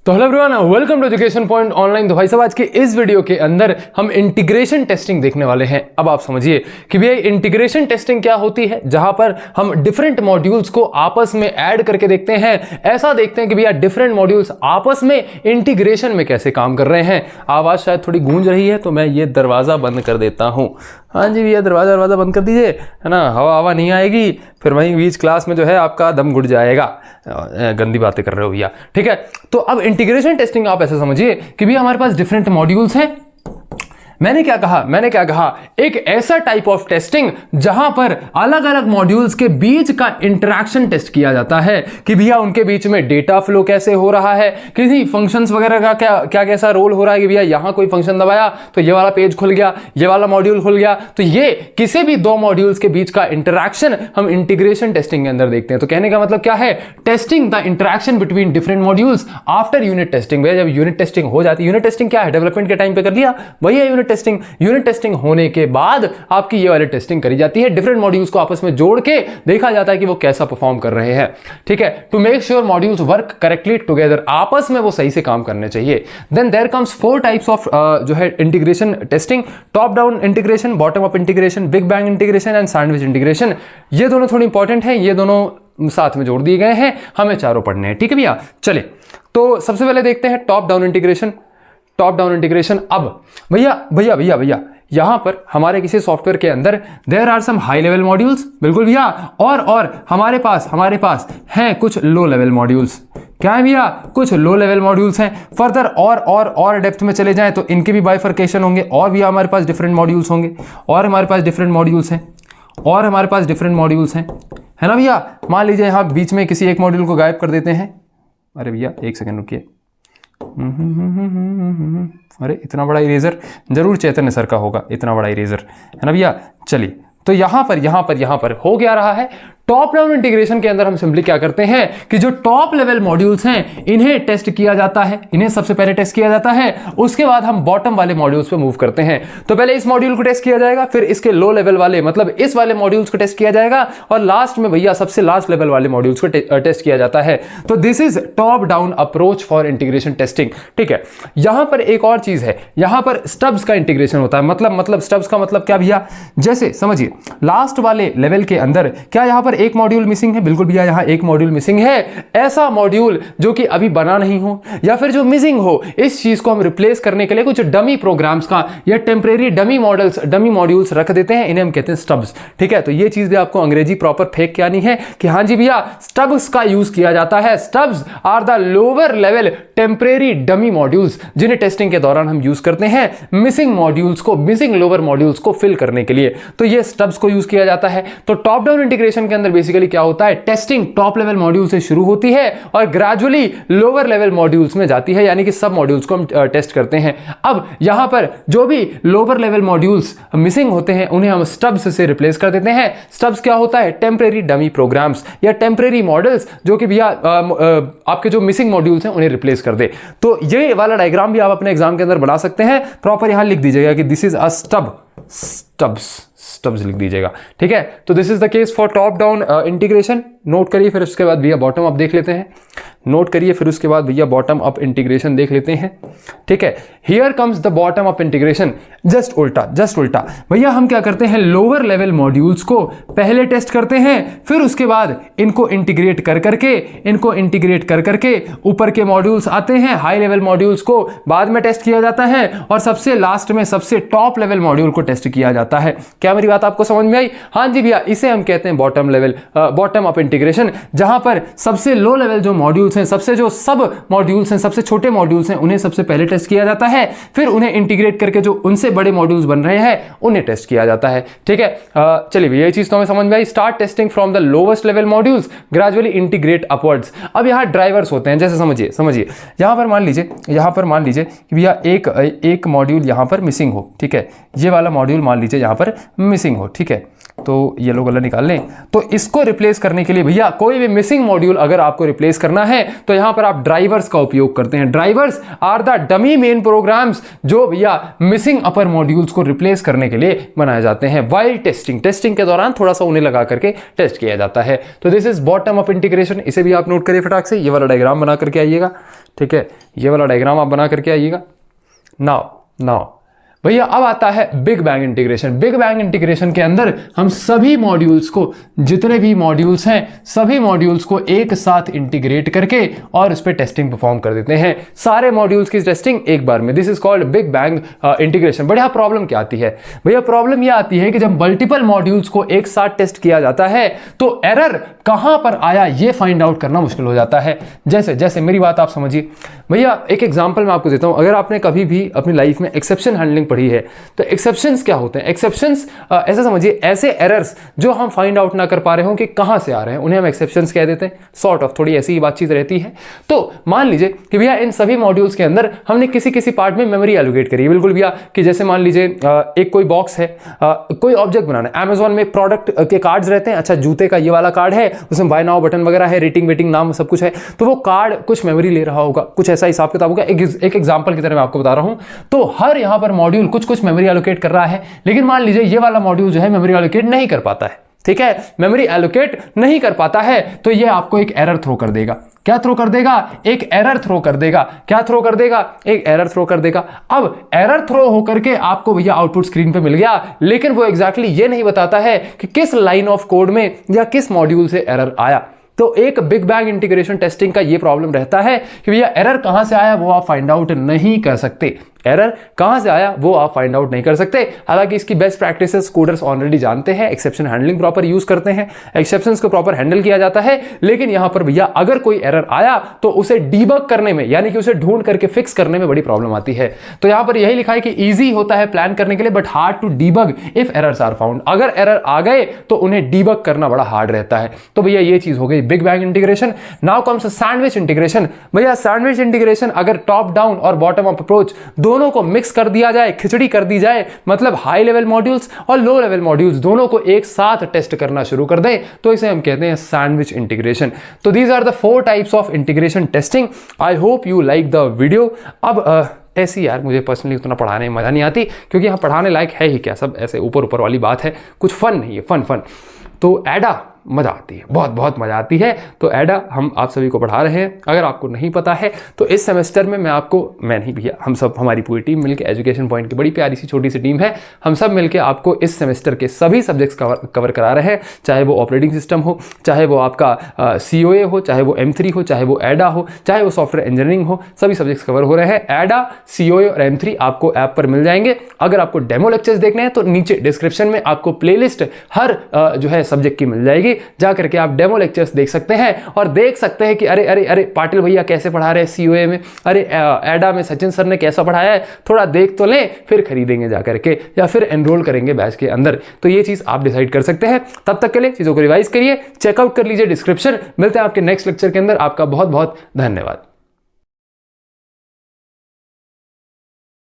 तो hello everyone, welcome to education point online. तो भाई साहब, आज के इस वीडियो के अंदर हम इंटीग्रेशन टेस्टिंग देखने वाले हैं। अब आप समझिए कि भैया इंटीग्रेशन टेस्टिंग क्या होती है, जहां पर हम डिफरेंट मॉड्यूल्स को आपस में ऐड करके देखते हैं। ऐसा देखते हैं कि भैया डिफरेंट मॉड्यूल्स आपस में इंटीग्रेशन में कैसे काम कर रहे हैं। आवाज शायद थोड़ी गूंज रही है, तो मैं ये दरवाजा बंद कर देता हूं। हाँ जी भैया, दरवाजा बंद कर दीजिए, है ना। हवा नहीं आएगी, फिर वहीं बीच क्लास में जो है आपका दम घुट जाएगा। गंदी बातें कर रहे हो भैया, ठीक है। तो अब इंटीग्रेशन टेस्टिंग आप ऐसे समझिए कि भैया हमारे पास डिफरेंट मॉड्यूल्स हैं। मैंने क्या कहा, एक ऐसा टाइप ऑफ टेस्टिंग जहां पर अलग अलग मॉड्यूल्स के बीच का इंटरेक्शन टेस्ट किया जाता है कि भैया उनके बीच में डेटा फ्लो कैसे हो रहा है, किसी फंक्शंस वगैरह का क्या कैसा रोल हो रहा है कि भैया यहां कोई फंक्शन दबाया तो ये वाला पेज खुल गया, ये वाला मॉड्यूल खुल गया। तो ये किसी भी दो मॉड्यूल्स के बीच का इंटरेक्शन हम इंटीग्रेशन टेस्टिंग के अंदर देखते हैं। तो कहने का मतलब क्या है, testing the interaction between different modules after unit testing. भैया जब यूनिट टेस्टिंग हो जाती है, यूनिट टेस्टिंग क्या है, डेवलपमेंट के टाइम पे कर लिया, वही है यूनिट टेस्टिंग होने के बाद आपकी ये वाली टेस्टिंग करी जाती है। डिफरेंट मॉड्यूल्स को आपस में जोड़ के देखा जाता है कि वो कैसा परफॉर्म कर रहे हैं, ठीक है। To make sure modules work correctly together, आपस में वो सही से काम करने चाहिए। Then there comes 4 types of जो है integration testing: top down integration, bottom up integration, big bang integration and sandwich integration. ये दोनों थोड़ी इंपॉर्टेंट है, ये दोनों साथ में जोड़ दिए गए हैं, हमें चारों पढ़ने हैं, ठीक है भैया। चले तो सबसे पहले देखते हैं टॉप डाउन इंटीग्रेशन। अब भैया यहां पर हमारे किसी सॉफ्टवेयर के अंदर there are some high level modules, बिल्कुल भैया, और हमारे पास हैं कुछ लो लेवल मॉड्यूल्स। क्या है भैया, कुछ लो लेवल मॉड्यूल्स हैं। फर्दर और डेप्थ में चले जाएं तो इनके भी बाइफर्केशन होंगे, और भी हमारे पास डिफरेंट मॉड्यूल्स होंगे, और हमारे पास डिफरेंट मॉड्यूल्स हैं, है ना भैया। मान लीजिए यहां बीच में किसी एक मॉड्यूल को गायब कर देते हैं। अरे भैया एक सेकंड रुकिए, अरे इतना बड़ा इरेजर जरूर चैतन्य सर का होगा, इतना बड़ा इरेजर, है ना भैया। चलिए, तो यहां पर हो क्या रहा है, टॉप डाउन इंटीग्रेशन के अंदर हम सिंपली क्या करते हैं कि जो टॉप लेवल मॉड्यूल्स हैं इन्हें टेस्ट किया जाता है, इन्हें सबसे पहले टेस्ट किया जाता है, उसके बाद हम बॉटम वाले मॉड्यूल्स पे मूव करते हैं। तो पहले इस मॉड्यूल को टेस्ट किया जाएगा, फिर इसके लो लेवल वाले मतलब इस वाले मॉड्यूल्स को टेस्ट किया जाएगा, और लास्ट में भैया सबसे लास्ट लेवल वाले मॉड्यूल्स को टेस्ट किया जाता है। तो this is top down approach for integration testing, ठीक है। यहां पर एक और चीज है, यहां पर स्टब्स का इंटीग्रेशन होता है। मतलब स्टब्स का मतलब क्या भैया, जैसे समझिए लास्ट वाले लेवल के अंदर क्या यहां पर एक मॉड्यूल मिसिंग है, बिल्कुल भैया यहां एक मॉड्यूल मिसिंग है। ऐसा मॉड्यूल जो कि अभी बना नहीं हो या फिर जो मिसिंग हो, इस चीज को हम रिप्लेस करने के लिए कुछ डमी प्रोग्राम्स का या टेम्परेरी डमी मॉड्यूल्स रख देते हैं, इन्हें हम कहते हैं स्टब्स, ठीक है। तो ये चीज भी आपको अंग्रेजी प्रॉपर फेंक के आनी है कि हाँ जी भैया स्टब्स का यूज किया जाता है। Stubs are the lower level temporary dummy modules जिन्हें टेस्टिंग के दौरान हम यूज करते हैं मिसिंग लोअर मॉड्यूल्स को फिल करने के लिए। तो ये स्टब्स को यूज किया जाता है। तो टॉप डाउन इंटीग्रेशन के अंदर बेसिकली क्या होता है, टेस्टिंग टॉप लेवल मॉड्यूल से शुरू होती है और ग्रेजुअली लोअर लेवल मॉड्यूल्स में जाती है, यानी कि सब मॉड्यूल्स को हम टेस्ट करते हैं। अब यहां पर जो भी लोअर लेवल मॉड्यूल्स मिसिंग होते हैं उन्हें हम स्टब्स से रिप्लेस कर देते हैं। स्टब्स क्या होता है, टेम्परेरी डमी प्रोग्राम्स या टेम्परेरी मॉडल्स जो कि भैया आपके जो मिसिंग मॉड्यूल्स हैं उन्हें रिप्लेस कर दे। तो ये वाला डायग्राम भी आप अपने एग्जाम के अंदर बना सकते हैं। प्रॉपर यहां लिख दीजिएगा कि दिस इज अ स्टब्स लिख दीजिएगा, ठीक है। तो this is the case for top down integration. Note करिए, फिर उसके बाद भैया बॉटम अप देख लेते हैं। नोट करिए, फिर उसके बाद भैया बॉटम अप इंटीग्रेशन देख लेते हैं, ठीक है। Here comes the bottom up integration, just उल्टा। भैया हम क्या करते हैं, लोअर लेवल मॉड्यूल्स को पहले टेस्ट करते हैं, फिर उसके बाद इनको इंटीग्रेट कर करके ऊपर के मॉड्यूल्स आते हैं, हाई लेवल मॉड्यूल्स को बाद में टेस्ट किया जाता है, और सबसे लास्ट में सबसे टॉप लेवल मॉड्यूल को टेस्ट किया जाता है। क्या मेरी बात आपको समझ में आई? हाँ जी भैया, इसे हम कहते हैं बॉटम अप इंटीग्रेशन, जहां पर सबसे लो लेवल जो मॉड्यूल्स हैं, सबसे जो सब मॉड्यूल्स हैं, सबसे छोटे मॉड्यूल्स हैं, उन्हें सबसे पहले टेस्ट किया जाता है, फिर उन्हें इंटीग्रेट करके जो उनसे बड़े मॉड्यूल्स बन रहे हैं उन्हें टेस्ट किया जाता है, ठीक है। चलिए भैया ये चीज तो हमें समझ में आई। Start testing from the lowest level modules, gradually integrate upwards. अब यहां ड्राइवर्स होते हैं, जैसे समझिए यहां पर मान लीजिए कि भैया एक मॉड्यूल यहां पर मिसिंग हो, ठीक है। ये वाला मॉड्यूल मान लीजिए यहां पर मिसिंग हो, ठीक है। तो येलो कलर निकाल लें। तो इसको रिप्लेस करने के लिए भैया कोई भी मिसिंग मॉड्यूल अगर आपको रिप्लेस करना है तो यहां पर आप ड्राइवर्स का उपयोग करते हैं। Drivers are the dummy main programs जो भैया मिसिंग अपर मॉड्यूल्स को रिप्लेस करने के लिए बनाए जाते हैं। वाइल टेस्टिंग के दौरान थोड़ा सा उन्हें लगा करके टेस्ट किया जाता है। तो this is bottom up integration, इसे भी आप नोट करिए फटाक से। ये वाला डायग्राम बना करके आइएगा, ठीक है, ये वाला डायग्राम आप बना करके आइएगा। नाउ भैया अब आता है big bang integration. Big bang integration के अंदर हम सभी मॉड्यूल्स को, जितने भी मॉड्यूल्स हैं सभी मॉड्यूल्स को एक साथ इंटीग्रेट करके और उस पर टेस्टिंग परफॉर्म कर देते हैं, सारे मॉड्यूल्स की टेस्टिंग एक बार में। This is called big bang integration. बढ़िया, प्रॉब्लम क्या आती है भैया? प्रॉब्लम यह आती है कि जब मल्टीपल मॉड्यूल्स को एक साथ टेस्ट किया जाता है तो एरर कहां पर आया ये फाइंड आउट करना मुश्किल हो जाता है। जैसे मेरी बात आप समझिए भैया, एक एग्जांपल मैं आपको देता हूं। अगर आपने कभी भी अपनी लाइफ में एक्सेप्शन हैंडलिंग पढ़ी है तो एक्सेप्शंस क्या होते हैं? एक्सेप्शंस ऐसा समझिए, ऐसे एरर्स जो हम फाइंड आउट ना कर पा रहे हो कि कहां से आ रहे हैं, उन्हें हम एक्सेप्शंस कह देते हैं। सॉर्ट ऑफ थोड़ी ऐसी ही बातचीत रहती है। तो मान लीजिए कि भैया इन सभी मॉड्यूल्स के अंदर हमने किसी पार्ट में मेमोरी एलोकेट करी है। बिल्कुल भैया, कि जैसे मान लीजिए एक कोई बॉक्स है, कोई ऑब्जेक्ट बनाना है। अमेजॉन में प्रोडक्ट के कार्ड्स रहते हैं। अच्छा, जूते का ये वाला कार्ड है, उसमें बाय नाउ बटन वगैरह है, रेटिंग वेटिंग नाम सब कुछ है। तो वो कार्ड कुछ मेमोरी ले रहा होगा, कुछ ऐसा हिसाब किताब होगा। एक एग्जांपल की तरह मैं आपको बता रहा हूं। तो हर यहां पर मॉड्यूल कुछ मेमोरी एलोकेट कर रहा है, लेकिन मान लीजिए ये वाला मॉड्यूल जो है मेमोरी एलोकेट नहीं कर पाता है। ठीक है, मेमोरी एलोकेट नहीं कर पाता है तो ये आपको एक एरर थ्रो कर देगा। क्या थ्रो कर देगा? एक एरर थ्रो कर देगा। क्या थ्रो कर देगा? एक एरर थ्रो कर देगा। अब एरर थ्रो होकर के आपको भैया आउटपुट स्क्रीन पे मिल गया, लेकिन वो एग्जैक्टली ये नहीं बताता है कि किस लाइन ऑफ कोड में या किस मॉड्यूल से एरर आया। तो एक बिग बैंग इंटीग्रेशन टेस्टिंग का ये प्रॉब्लम रहता है कि भैया एरर कहां से आया वो आप फाइंड आउट नहीं कर सकते। एरर कहां से आया वो आप फाइंड आउट नहीं कर सकते। हालांकि इसकी बेस्ट प्रैक्टिसेस कोडर्स ऑलरेडी जानते हैं, एक्सेप्शन हैंडलिंग प्रॉपर यूज करते हैं, एक्सेप्शंस को प्रॉपर हैंडल किया जाता है। लेकिन यहां पर भैया अगर कोई एरर आया तो उसे डीबग करने में, यानी कि उसे ढूंढ करके फिक्स करने में बड़ी प्रॉब्लम आती है। तो यहां पर यही लिखा है कि इजी होता है प्लान करने के लिए but hard to debug if errors are found. अगर एरर आ गए तो उन्हें डीबग करना बड़ा हार्ड रहता है। तो भैया ये चीज हो गई big bang integration. Now comes sandwich integration. भैया सैंडविच इंटीग्रेशन अगर टॉप डाउन और बॉटम अप अप्रोच दोनों को मिक्स कर दिया जाए, खिचड़ी कर दी जाए, मतलब हाई लेवल मॉड्यूल्स और लो लेवल मॉड्यूल्स दोनों को एक साथ टेस्ट करना शुरू कर दें, तो इसे हम कहते हैं सैंडविच इंटीग्रेशन। तो these are the 4 types of integration testing. I hope you like the video. अब ऐसी यार मुझे पर्सनली उतना पढ़ाने में मजा नहीं आती, क्योंकि यहाँ पढ़ाने लायक है ही क्या, सब ऐसे ऊपर वाली बात है, कुछ फन नहीं है। फन तो एडा मजा आती है, बहुत मजा आती है। तो एडा हम आप सभी को पढ़ा रहे हैं। अगर आपको नहीं पता है तो इस सेमेस्टर में मैं नहीं भैया, हम सब, हमारी पूरी टीम मिलकर, एजुकेशन पॉइंट की बड़ी प्यारी सी छोटी सी टीम है, हम सब मिलकर आपको इस सेमेस्टर के सभी सब्जेक्ट्स कवर करा रहे हैं। चाहे वो ऑपरेटिंग सिस्टम हो, चाहे वो आपका COA हो, चाहे वो M3 हो, चाहे वो एडा हो, चाहे वो सॉफ्टवेयर इंजीनियरिंग हो, सभी सब्जेक्ट्स कवर हो रहे हैं। एडा, COA और M3 आपको ऐप पर मिल जाएंगे। अगर आपको डेमो लेक्चर्स देखने हैं तो नीचे डिस्क्रिप्शन में आपको प्लेलिस्ट हर जो है सब्जेक्ट की मिल जाएगी, जा करके आप डेमो लेक्चर्स देख सकते हैं और देख सकते हैं कि अरे पाटिल भैया कैसे पढ़ा रहे हैं COA में, अरे एडा में सचिन सर ने कैसा पढ़ाया है, थोड़ा देख तो लें, फिर खरीदेंगे जा करके या फिर एनरोल करेंगे बैच के अंदर। तो ये चीज आप डिसाइड कर सकते हैं। तब तक के लिए चीजों को रिवाइज करिए, चेकआउट कर लीजिए डिस्क्रिप्शन। मिलते हैं आपके नेक्स्ट लेक्चर के अंदर। आपका बहुत धन्यवाद।